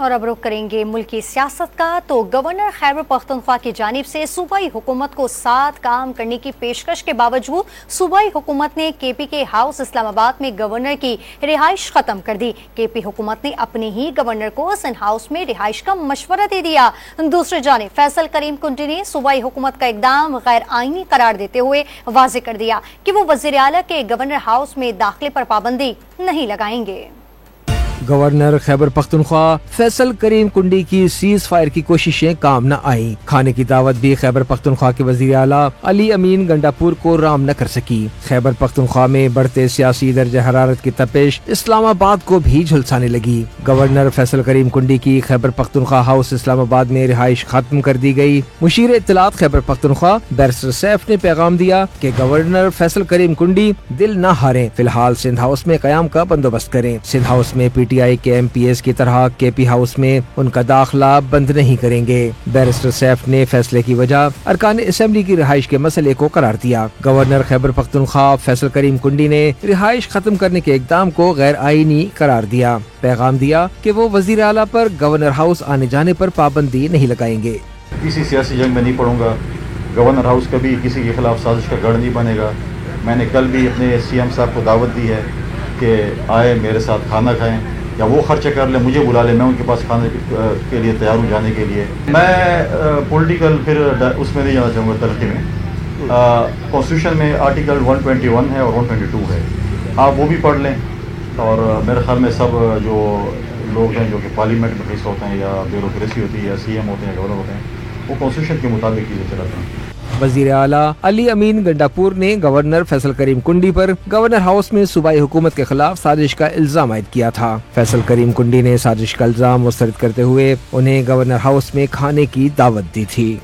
اور اب رخ کریں گے ملکی سیاست کا تو گورنر خیبر پختونخوا کی جانب سے صوبائی حکومت کو ساتھ کام کرنے کی پیشکش کے باوجود صوبائی حکومت نے کے پی کے ہاؤس اسلام آباد میں گورنر کی رہائش ختم کر دی۔ کے پی حکومت نے اپنے ہی گورنر کو سندھ ہاؤس میں رہائش کا مشورہ دے دیا۔ دوسری جانب فیصل کریم کنڈی نے صوبائی حکومت کا اقدام غیر آئینی قرار دیتے ہوئے واضح کر دیا کہ وہ وزیر اعلیٰ کے گورنر ہاؤس میں داخلے پر پابندی نہیں لگائیں گے۔ گورنر خیبر پختونخوا فیصل کریم کنڈی کی سیز فائر کی کوششیں کام نہ آئیں۔ کھانے کی دعوت بھی خیبر پختونخوا کے وزیر اعلیٰ علی امین گنڈاپور کو رام نہ کر سکی۔ خیبر پختونخوا میں بڑھتے سیاسی درجہ حرارت کی تپش اسلام آباد کو بھی جھلسانے لگی۔ گورنر فیصل کریم کنڈی کی خیبر پختونخوا ہاؤس اسلام آباد میں رہائش ختم کر دی گئی۔ مشیر اطلاعات خیبر پختونخوا بیرسٹر سیف نے پیغام دیا کہ گورنر فیصل کریم کنڈی دل نہ ہاریں، فی الحال سندھ ہاؤس میں قیام کا بندوبست کریں۔ سندھ ہاؤس میں پی ٹی آئی کے ایم پی ایس کی طرح کے پی ہاؤس میں ان کا داخلہ بند نہیں کریں گے۔ بیرسٹر سیف نے فیصلے کی وجہ ارکان اسمبلی کی رہائش کے مسئلے کو قرار دیا۔ گورنر خیبر پختونخوا فیصل کریم کنڈی نے رہائش ختم کرنے کے اقدام کو غیر آئینی قرار دیا۔ پیغام دیا کہ وہ وزیر اعلیٰ پر گورنر ہاؤس آنے جانے پر پابندی نہیں لگائیں گے۔ کسی سیاسی جنگ میں نہیں پڑوں گا، گورنر ہاؤس کبھی کسی کے خلاف سازش کا گڑھ نہیں بنے گا۔ میں نے کل بھی اپنے سی ایم صاحب کو دعوت دی ہے کہ آئے میرے ساتھ کھانا کھائیں یا وہ خرچہ کر لیں، مجھے بلا لیں، میں ان کے پاس کھانے کے لیے تیار ہوں جانے کے لیے۔ میں پولیٹیکل پھر اس میں نہیں جانا چاہوں گا تلخی میں۔ کانسٹیٹیوشن میں آرٹیکل 121 ہے اور 122 ہے، آپ وہ بھی پڑھ لیں۔ اور میرے خیال میں سب جو لوگ ہیں جو کہ پارلیمنٹ میں رئیس ہوتے ہیں یا بیوروکریسی ہوتی ہے یا سی ایم ہوتے ہیں یا گورنر ہوتے ہیں، وہ کانسٹیٹیوشن کے مطابق چیزیں چلاتے ہیں۔ وزیر اعلیٰ علی امین گنڈاپور نے گورنر فیصل کریم کنڈی پر گورنر ہاؤس میں صوبائی حکومت کے خلاف سازش کا الزام عائد کیا تھا۔ فیصل کریم کنڈی نے سازش کا الزام مسترد کرتے ہوئے انہیں گورنر ہاؤس میں کھانے کی دعوت دی تھی۔